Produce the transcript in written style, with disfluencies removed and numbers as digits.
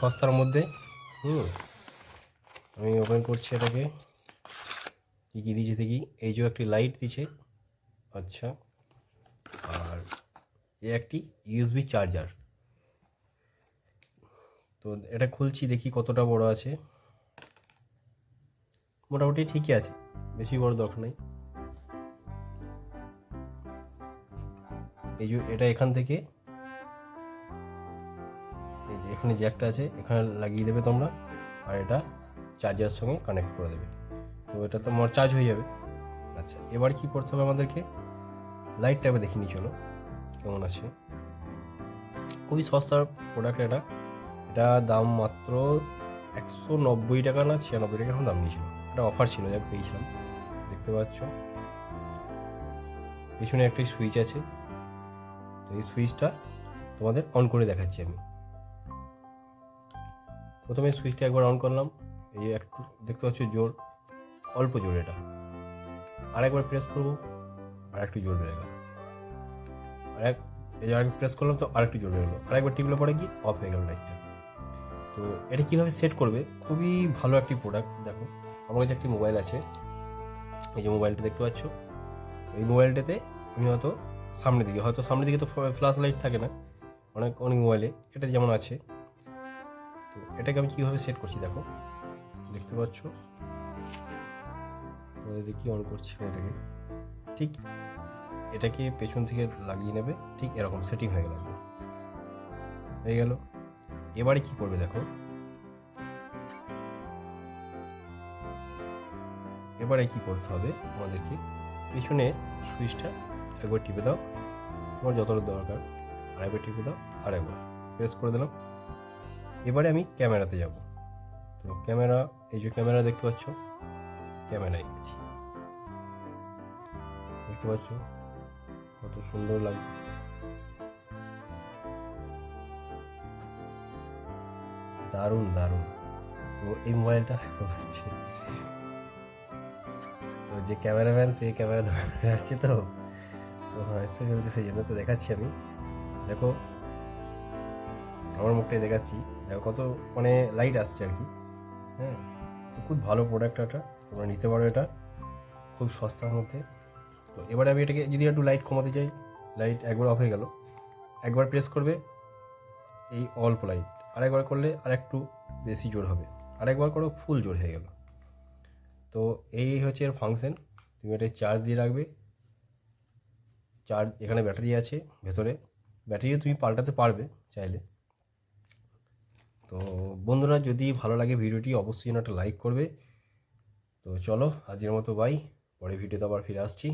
সস্তার মধ্যে। আমি ওপেন করছি এটাকে। কী কী দিয়েছে দেখি। এই যে একটি লাইট দিয়েছে, আচ্ছা, আর একটি ইউএসবি চার্জার। তো এটা খুলছি, দেখি কতটা বড় আছে। মোটামুটি ঠিকই আছে, বেশি বড় দরকার নেই। এই যে এটা এখান থেকে, এই যে এখানে জ্যাকটা আছে, এখানে লাগিয়ে দেবে তোমরা, আর এটা চার্জারের সঙ্গে কানেক্ট করে দেবে। তো এটা তো তোমার চার্জ হয়ে যাবে। আচ্ছা, এবার কি করতে হবে আমাদেরকে, লাইটটা এবার দেখিনি, চলো কেমন আছে। খুবই সস্তার প্রোডাক্ট এটা। এটা দাম মাত্র 190 টাকা না 96 টাকা এখন দাম নিয়েছিল। এটা অফার ছিল, যাক পেয়েছিলাম। দেখতে পাচ্ছ পিছনে একটি সুইচ আছে। তো এই সুইচটা তোমাদের অন করে দেখাচ্ছি আমি। প্রথমে সুইচটা একবার অন করলাম, এই একটু দেখতে পাচ্ছ জোর, অল্প জোর এটা। আরেকবার প্রেস করবো, আর একটু জোর বেড়ে গেল। এই যে আরেকবার প্রেস করলাম, তো আরেকটু জোর বেরোলো। আরেকবার টিপলে পরে কি অফ হয়ে গেল লাইটটা। তো এটা কীভাবে সেট করবে, খুবই ভালো একটি প্রোডাক্ট। দেখো, আমার কাছে একটি মোবাইল আছে, এই যে মোবাইলটা দেখতে পাচ্ছ। এই মোবাইলটাতে আমি হয়তো সামনের দিকে তো ফ্ল্যাশ লাইট থাকে না অনেক অনেক মোবাইলে, এটা যেমন আছে। তো এটাকে আমি কীভাবে সেট করছি দেখো, দেখতে পাচ্ছ। দেখি অন করছি এটাকে, ঠিক এটাকে পেছন থেকে লাগিয়ে নেবে, ঠিক এরকম সেটিং হয়ে গেল। এবারে কি করবে দেখো, এবারে কি করতে হবে আমাদেরকে, পেছনে সুইচটা একবার টিপে দাও, তোমার যতটা দরকার। আরেকবার টিপে দাও, আরেকবার প্রেস করে দিলাম। এবারে আমি ক্যামেরাতে যাব। তো ক্যামেরা, এই যে ক্যামেরা দেখতে পাচ্ছ, ক্যামেরায় গেছি। দেখতে পাচ্ছ কত সুন্দর লাগে। দারুণ দারুণ। তো এই মোবাইলটা তো যে ক্যামেরাম্যান, সেই ক্যামেরা ধরে আসছে, তো এসে ফেলছে, সেই জন্য তো দেখাচ্ছি আমি। দেখো আমার মুখটাই দেখাচ্ছি, দেখো কত মানে লাইট আসছে আর কি। হ্যাঁ, তো খুব ভালো প্রোডাক্ট এটা, তোমরা নিতে পারো এটা খুব সস্তার মধ্যে। তো এবারে আমি এটাকে যদি একটু লাইট কমাতে চাই, লাইট একবার অফ হয়ে গেল, একবার প্রেস করবে এই অল্প লাইট, আরেকবার করলে আর একটু বেশি জোর হবে, আরেকবার করো ফুল জোর হয়ে গেল। তো এই হচ্ছে এর ফাংশন। তুমি এটা চার্জ দিয়ে রাখবে। চার্জ, এখানে ব্যাটারি আছে ভেতরে, ব্যাটারিও তুমি পাল্টাতে পারবে চাইলে। তো বন্ধুরা, যদি ভালো লাগে ভিডিওটি অবশ্যই একটা লাইক করবে। তো চলো আজকের মতো বাই, পরে ভিডিওতে আবার ফিরে আসছি।